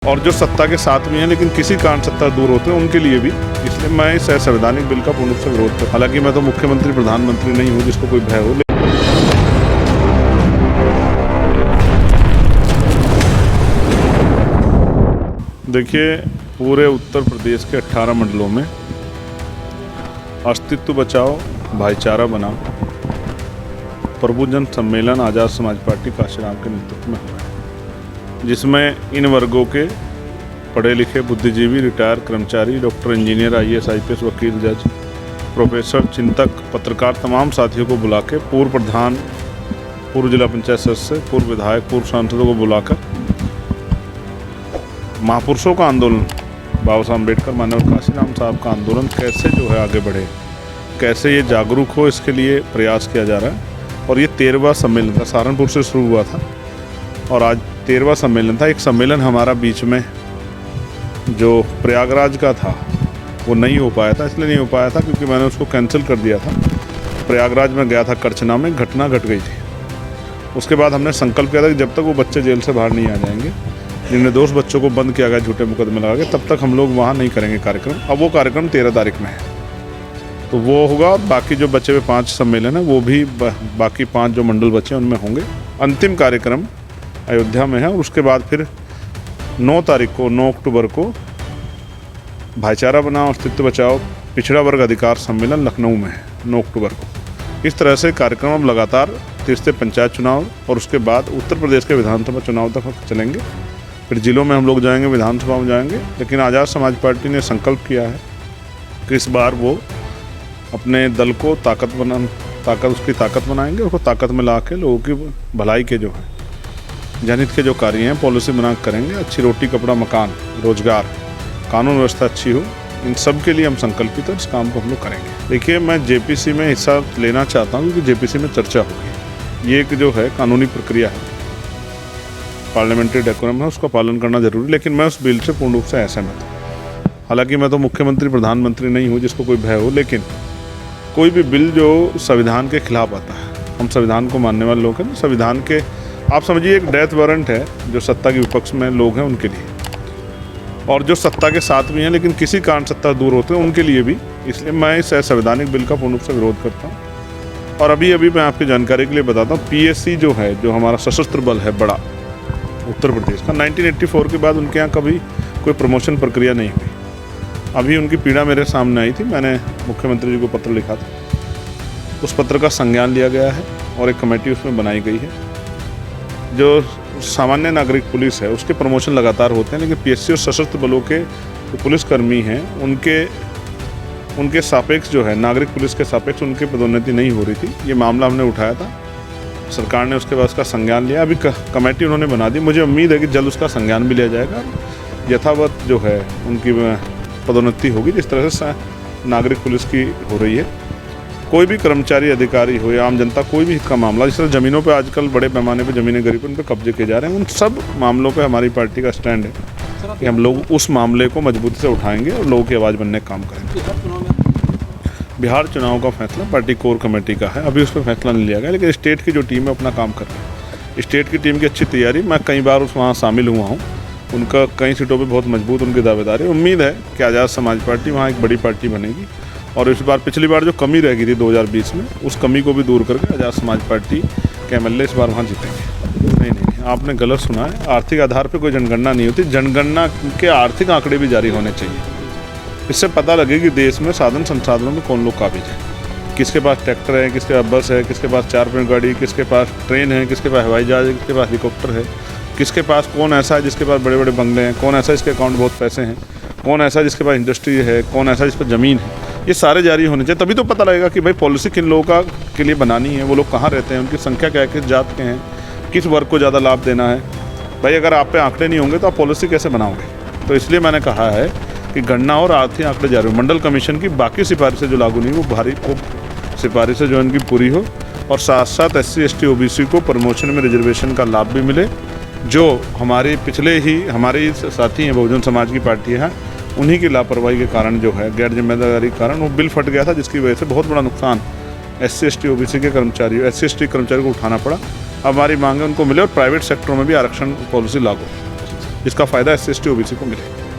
और जो सत्ता के साथ भी हैं लेकिन किसी कारण सत्ता दूर होते हैं उनके लिए भी। इसलिए मैं इस असंवैधानिक बिल का पूर्ण रूप से विरोध करता। हालांकि मैं तो मुख्यमंत्री प्रधानमंत्री नहीं हूँ जिसको कोई भय हो। देखिए, पूरे उत्तर प्रदेश के 18 मंडलों में अस्तित्व बचाओ भाईचारा बनाओ प्रभुजन सम्मेलन आज़ाद समाज पार्टी काशीराम के नेतृत्व में हुआ है, जिसमें इन वर्गों के पढ़े लिखे बुद्धिजीवी, रिटायर कर्मचारी, डॉक्टर, इंजीनियर, IAS, IPS, वकील, जज, प्रोफेसर, चिंतक, पत्रकार तमाम साथियों को बुला के, पूर्व प्रधान, पूर्व जिला पंचायत सदस्य, पूर्व विधायक, पूर्व सांसदों को बुलाकर महापुरुषों का आंदोलन, बाबा साहब अम्बेडकर, माननीय काशीराम साहब का आंदोलन कैसे जो है आगे बढ़े, कैसे ये जागरूक हो, इसके लिए प्रयास किया जा रहा है। और ये 13वां सम्मेलन था, सहारनपुर से शुरू हुआ था और आज 13वां सम्मेलन था। एक सम्मेलन हमारा बीच में जो प्रयागराज का था वो नहीं हो पाया था। इसलिए नहीं हो पाया था क्योंकि मैंने उसको कैंसिल कर दिया था। प्रयागराज में गया था, करछना में घटना घट गई थी। उसके बाद हमने संकल्प किया था कि जब तक वो बच्चे जेल से बाहर नहीं आ जाएंगे, जिन निर्दोष बच्चों को बंद किया गया झूठे मुकदमे लगा के, तब तक हम लोग वहाँ नहीं करेंगे कार्यक्रम। अब वो कार्यक्रम 13 तारीख में है तो वो होगा। बाकी जो बचे हुए 5 सम्मेलन है वो भी बाकी 5 जो मंडल बचे उनमें होंगे। अंतिम कार्यक्रम अयोध्या में है और उसके बाद फिर 9 तारीख को, 9 अक्टूबर को भाईचारा बनाओ अस्तित्व बचाओ पिछड़ा वर्ग अधिकार सम्मेलन लखनऊ में है 9 अक्टूबर को। इस तरह से कार्यक्रम अब लगातार तीसरे पंचायत चुनाव और उसके बाद उत्तर प्रदेश के विधानसभा चुनाव तक चलेंगे। फिर जिलों में हम लोग जाएंगे, विधानसभा में जाएंगे। लेकिन आज़ाद समाज पार्टी ने संकल्प किया है कि इस बार वो अपने दल को उसकी ताकत बनाएंगे, उसको ताकत में ला के लोगों की भलाई के जो है जनहित के जो कार्य हैं पॉलिसी बना करेंगे। अच्छी रोटी, कपड़ा, मकान, रोजगार, कानून व्यवस्था अच्छी हो, इन सब के लिए हम संकल्पित हैं। इस काम को हम लोग करेंगे। देखिए, मैं JPC में हिस्सा लेना चाहता हूँ क्योंकि JPC में चर्चा होगी। ये एक जो है कानूनी प्रक्रिया है, पार्लियामेंट्री डेकोरम है, उसका पालन करना जरूरी। लेकिन मैं उस बिल से पूर्ण रूप से असहमत हूँ। हालांकि मैं तो मुख्यमंत्री प्रधानमंत्री नहीं हूँ जिसको कोई भय हो। लेकिन कोई भी बिल जो संविधान के खिलाफ आता है, हम संविधान को मानने वाले लोग हैं, संविधान के आप समझिए एक डेथ वारंट है जो सत्ता के विपक्ष में लोग हैं उनके लिए, और जो सत्ता के साथ भी हैं लेकिन किसी कारण सत्ता दूर होते हैं उनके लिए भी। इसलिए मैं इस असंवैधानिक बिल का पूर्ण रूप से विरोध करता हूँ। और अभी मैं आपकी जानकारी के लिए बताता हूँ, PSC जो है, जो हमारा सशस्त्र बल है बड़ा उत्तर प्रदेश का, 1984 के बाद उनके यहाँ कभी कोई प्रमोशन प्रक्रिया नहीं हुई। अभी उनकी पीड़ा मेरे सामने आई थी, मैंने मुख्यमंत्री जी को पत्र लिखा था। उस पत्र का संज्ञान लिया गया है और एक कमेटी उसमें बनाई गई है। जो सामान्य नागरिक पुलिस है उसके प्रमोशन लगातार होते हैं, लेकिन PSC और सशस्त्र बलों के जो पुलिसकर्मी हैं उनके सापेक्ष जो है, नागरिक पुलिस के सापेक्ष उनकी पदोन्नति नहीं हो रही थी। ये मामला हमने उठाया था, सरकार ने उसके बाद उसका संज्ञान लिया। अभी कमेटी उन्होंने बना दी। मुझे उम्मीद है कि जल्द उसका संज्ञान भी लिया जाएगा। यथावत जो है उनकी पदोन्नति होगी जिस तरह से नागरिक पुलिस की हो रही है। कोई भी कर्मचारी, अधिकारी हो या आम जनता, कोई भी हित का मामला, जिस तरह ज़मीनों पे आजकल बड़े पैमाने पे ज़मीनें गरीब उन पे कब्जे किए जा रहे हैं, उन सब मामलों पे हमारी पार्टी का स्टैंड है कि हम लोग उस मामले को मजबूती से उठाएंगे और लोगों की आवाज़ बनने का काम करेंगे। बिहार चुनाव का फैसला पार्टी कोर कमेटी का है, अभी उस पर फैसला नहीं लिया गया। लेकिन स्टेट की जो टीम है अपना काम कर रही है। स्टेट की टीम की अच्छी तैयारी, मैं कई बार वहाँ शामिल हुआ हूँ। उनका कई सीटों पे बहुत मजबूत उनकी दावेदारी। उम्मीद है कि आज़ाद समाज पार्टी वहाँ एक बड़ी पार्टी बनेगी और इस बार पिछली बार जो कमी रह गई थी 2020 में, उस कमी को भी दूर करके आज़ाद समाज पार्टी के MLA इस बार वहाँ जीतेंगे। नहीं, आपने गलत सुना है। आर्थिक आधार पर कोई जनगणना नहीं होती। जनगणना के आर्थिक आंकड़े भी जारी होने चाहिए। इससे पता लगे कि देश में साधन संसाधनों में कौन लोग काबिज है, किसके पास ट्रैक्टर है, किसके पास बस है, किसके पास 4 पहिया गाड़ी, किसके पास ट्रेन है, किसके पास हवाई जहाज है, किसके पास हेलीकॉप्टर है, किसके पास कौन ऐसा है जिसके पास बड़े बड़े बंगले हैं, कौन ऐसा जिसके अकाउंट बहुत पैसे हैं, कौन ऐसा जिसके पास इंडस्ट्री है, कौन ऐसा जिस पर ज़मीन है। ये सारे जारी होने चाहिए, तभी तो पता लगेगा कि भाई पॉलिसी किन लोगों के लिए बनानी है, वो लोग कहाँ रहते हैं, उनकी संख्या क्या है, किस जात के हैं, किस वर्ग को ज़्यादा लाभ देना है। भाई अगर आप पे आंकड़े नहीं होंगे तो आप पॉलिसी कैसे बनाओगे। तो इसलिए मैंने कहा है कि गणना और आर्थिक आंकड़े जारी हो। मंडल कमीशन की बाकी सिफारिशें जो लागू नहीं, वो सिफारिशें जो इनकी पूरी हो और साथ साथ SC ST OBC को प्रमोशन में रिजर्वेशन का लाभ भी मिले। जो हमारे हमारे साथी हैं बहुजन समाज की पार्टी है, उन्हीं की लापरवाही के कारण जो है, गैर जिम्मेदारी के कारण वो बिल फट गया था, जिसकी वजह से बहुत बड़ा नुकसान SC ST OBC के कर्मचारियों, SC ST कर्मचारियों को उठाना पड़ा। अब हमारी मांग है उनको मिले और प्राइवेट सेक्टरों में भी आरक्षण पॉलिसी लागू। जिसका फ़ायदा SC ST OBC को मिले।